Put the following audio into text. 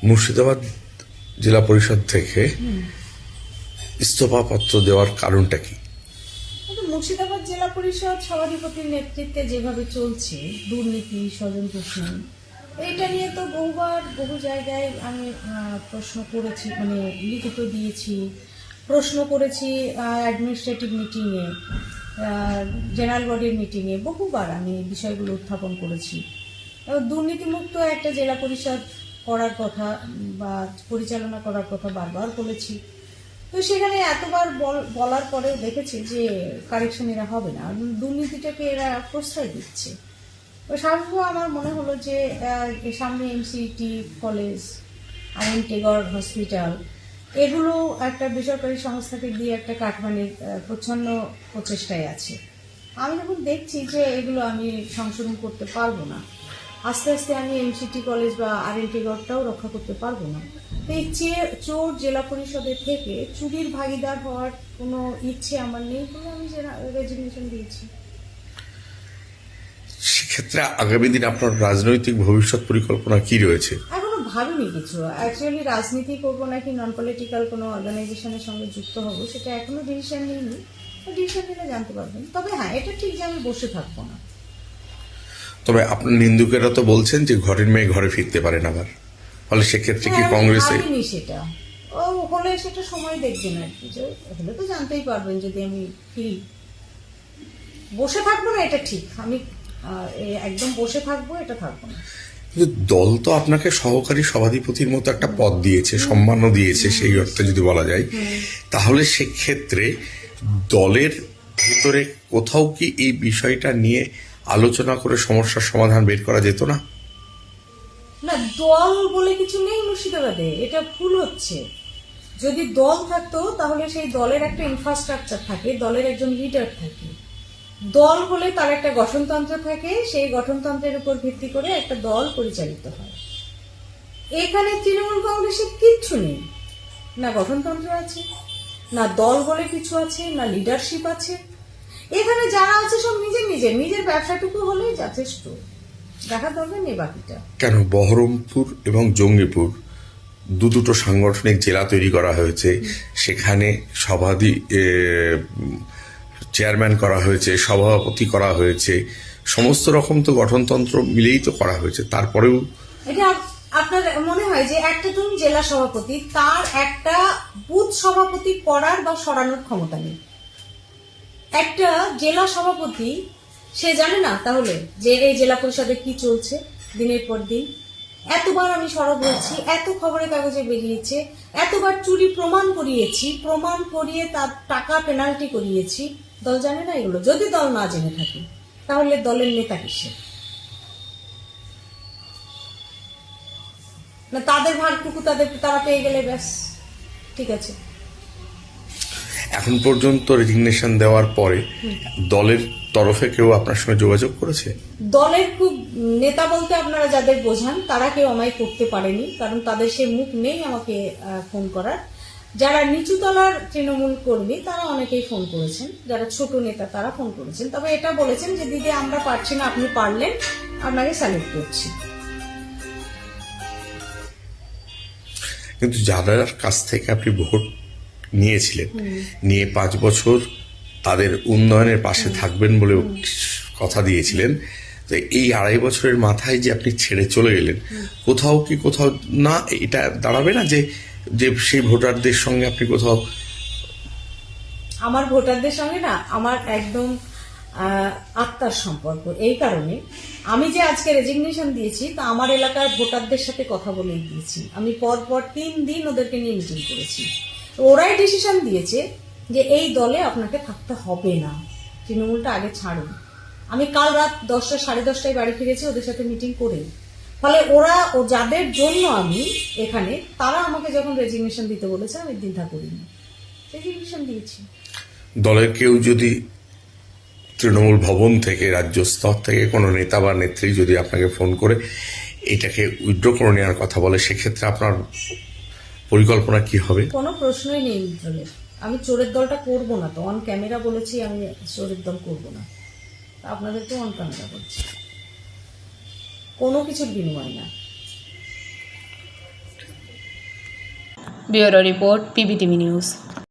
মুর্শিদাবাদ জেলা পরিষদ থেকে ইস্তফাপত্র দেওয়ার কারণটা কি? মুর্শিদাবাদ জেলা পরিষদ সভাধিপতির নেতৃত্বে যেভাবে চলছে, দুর্নীতি, স্বজন পোষণ, এইটা নিয়ে তো বহুবার বহু জায়গায় আমি প্রশ্ন করেছি, মানে লিখিত দিয়েছি, প্রশ্ন করেছি অ্যাডমিনিস্ট্রেটিভ মিটিংয়ে, জেনারেল বডির মিটিংয়ে, বহুবার আমি বিষয়গুলো উত্থাপন করেছি। দুর্নীতিমুক্ত একটা জেলা পরিষদ করার কথা বা পরিচালনা করার কথা বারবার বলেছি। তো সেখানে এতবার বলার পরেও দেখেছি যে কারেকশন এরা হবে না, দুর্নীতিটাকে এরা প্রশ্রয় দিচ্ছে। তো স্বাভাবিক আমার মনে হলো যে সামনে এমসিটি কলেজ, আইন টেগর হসপিটাল, এগুলো একটা বেসরকারি সংস্থাকে দিয়ে একটা কাটমানির প্রচ্ছন্ন প্রচেষ্টায় আছে। আমি যখন দেখছি যে এগুলো আমি সংশোধন করতে পারবো না, আস্তে আস্তে আমি এমসিটি কলেজ বা আইন টেগরটাও রক্ষা করতে পারবো না। এই চোর জেলা পরিষদের থেকে চুরির ভাগিদার হওয়ার কোনো ইচ্ছে আমার নেই বলে আমি রেজিগনেশন দিয়েছি। সেক্ষেত্রে আগামী দিন আপনার রাজনৈতিক ভবিষ্যৎ পরিকল্পনা কি রয়েছে? এখনো ভাবিনি কিছু। অ্যাকচুয়ালি রাজনীতি করবো নাকি নন পলিটিক্যাল কোনো অর্গানাইজেশনের সঙ্গে যুক্ত হব সেটা এখনো ডিসিশন নিইনি। ডিসিশন নিলে জানতে পারবেন। তবে হ্যাঁ, এটা ঠিক যে আমি বসে থাকবো না। তবে আপনার নিন্দুকেরা তো বলছেন যে ঘরের মেয়ে ঘরে ফিরতে পারেন আবার, ফলে সেক্ষেত্রে কি কংগ্রেসে? সেটা ও হলে সেটা সময় দেখবেন আর কি, যে হলে তো জানতেই পারবেন যদি আমি ফিরি। বসে থাকবো না এটা ঠিক, আমি একদম বসে থাকবো এটা থাকবো না। কিন্তু দল তো আপনাকে সহকারী সভাধিপতির মতো একটা পদ দিয়েছে, সম্মানও দিয়েছে, সেই অর্থে যদি বলা যায়, তাহলে সেক্ষেত্রে দলের ভিতরে কোথাও কি এই বিষয়টা নিয়ে আলোচনা করে সমস্যার সমাধান বের করা যেত না? না, দল বলে কিছু নেই মুর্শিদাবাদে, এটা ভুল হচ্ছে। যদি দল থাকতো তাহলে সেই দলের একটা ইনফ্রাস্ট্রাকচার থাকে, দলের একজন লিডার থাকে। দল হলে তার একটা গঠনতন্ত্র থাকে, সেই গঠনতন্ত্রের উপর ভিত্তি করে একটা দল পরিচালিত হয়। এখানে তৃণমূল কংগ্রেসের কিচ্ছু নেই, না গঠনতন্ত্র আছে, না দল বলে কিছু আছে, না লিডারশিপ আছে। এখানে যারা আছে সব নিজের ব্যবসাটুকু হলেই যথেষ্ট, দেখা দরকার নেই বাকিটা। কেন বহরমপুর এবং জঙ্গিপুর দুটো সাংগঠনিক জেলা তৈরি করা হয়েছে, সেখানে চেয়ারম্যান করা হয়েছে, সভাপতি করা হয়েছে, সমস্ত রকম তো গঠনতন্ত্র মিলেই তো করা হয়েছে, তারপরেও এটা আপনার মনে হয় যে একটা তুমি জেলা সভাপতি, তার একটা বুথ সভাপতি করার বা সরানোর ক্ষমতা নেই। একটা জেলা সভাপতি সে জানে না তাহলে যে এই জেলা পরিষদে কি চলছে দিনের পর দিন? এতবার আমি সরব হয়েছি, এত খবরের কাগজে বেরিয়েছে, এতবার চুরি প্রমাণ করিয়ে তার টাকা পেনাল্টি করিয়েছি। দল জানে না এগুলো? যদি দল না জেনে থাকে তাহলে দলের নেতা কিসে? না তাদের ভাগটুকু তারা পেয়ে গেলে ব্যাস ঠিক আছে। এখন পর্যন্ত রেজিগনেশন দেওয়ার পরে দলের তরফে কেউ আপনার সঙ্গে যোগাযোগ করেছে? দলের খুব নেতা বলতে আপনারা যাদের বোঝান তারা কেউ আমায় করতে পারেনি, কারণ তাদের সে মুখ নেই আমাকে ফোন করার। যারা নিচুতলার তৃণমূল কর্মী তারা অনেকেই ফোন করেছেন, যারা ছোট নেতা তারা ফোন করেছেন, তবে এটা বলেছেন যে দিদি আমরা পারছি না, আপনি পারলেন, আপনাকে স্যালুট করছি। কিন্তু যাদের কাছ থেকে আপনি ভোট নিয়েছিলেন, নিয়ে 5 বছর তাদের উন্নয়নের পাশে থাকবেন বলে কথা দিয়েছিলেন, তো এই 2.5 বছরের মাথায় যে আপনি ছেড়ে চলে গেলেন, কোথাও না এটা দাঁড়াবে না যে সেই ভোটারদের সঙ্গে আপনি কোথাও? আমার ভোটারদের সঙ্গে না আমার একদম আত্মার সম্পর্ক। এই কারণে আমি যে আজকে রেজিগনেশন দিয়েছি তা আমার এলাকার ভোটারদের সাথে কথা বলেই দিয়েছি। আমি পরপর 3 দিন ওদেরকে নিয়ে মিটিং করেছি। ওরাই ডিসিশন দিয়েছে যে এই দলে আপনাকে থাকতে হবে না, তৃণমূলটা আগে ছাড়ুন। আমি কাল রাত 10টা 10:30টায় বাড়ি ফিরেছি ওদের সাথে মিটিং করে। ফলে ওরা যাদের জন্য আমি এখানে, তারা আমাকে যখন রেজিগনেশন দিতে বলেছে আমি দ্বিধা করিনি, রেজিগনেশন দিয়েছি। দলের কেউ যদি তৃণমূল ভবন থেকে, রাজ্য স্তর থেকে কোনো নেতা বা নেত্রী যদি আপনাকে ফোন করে এটাকে উইথড্র করে নেওয়ার কথা বলে, সেক্ষেত্রে আপনার পরিকল্পনা কি হবে? কোনো প্রশ্নই নেই দলের। আমি চোরের দলটা করবো না, তো অন ক্যামেরা বলেছি আমি চোরের দল করবো না, আপনাদেরকে অন ক্যামেরা বলছি, কোনো কিছুর বিনিময় না। Bureau report, PBTV news.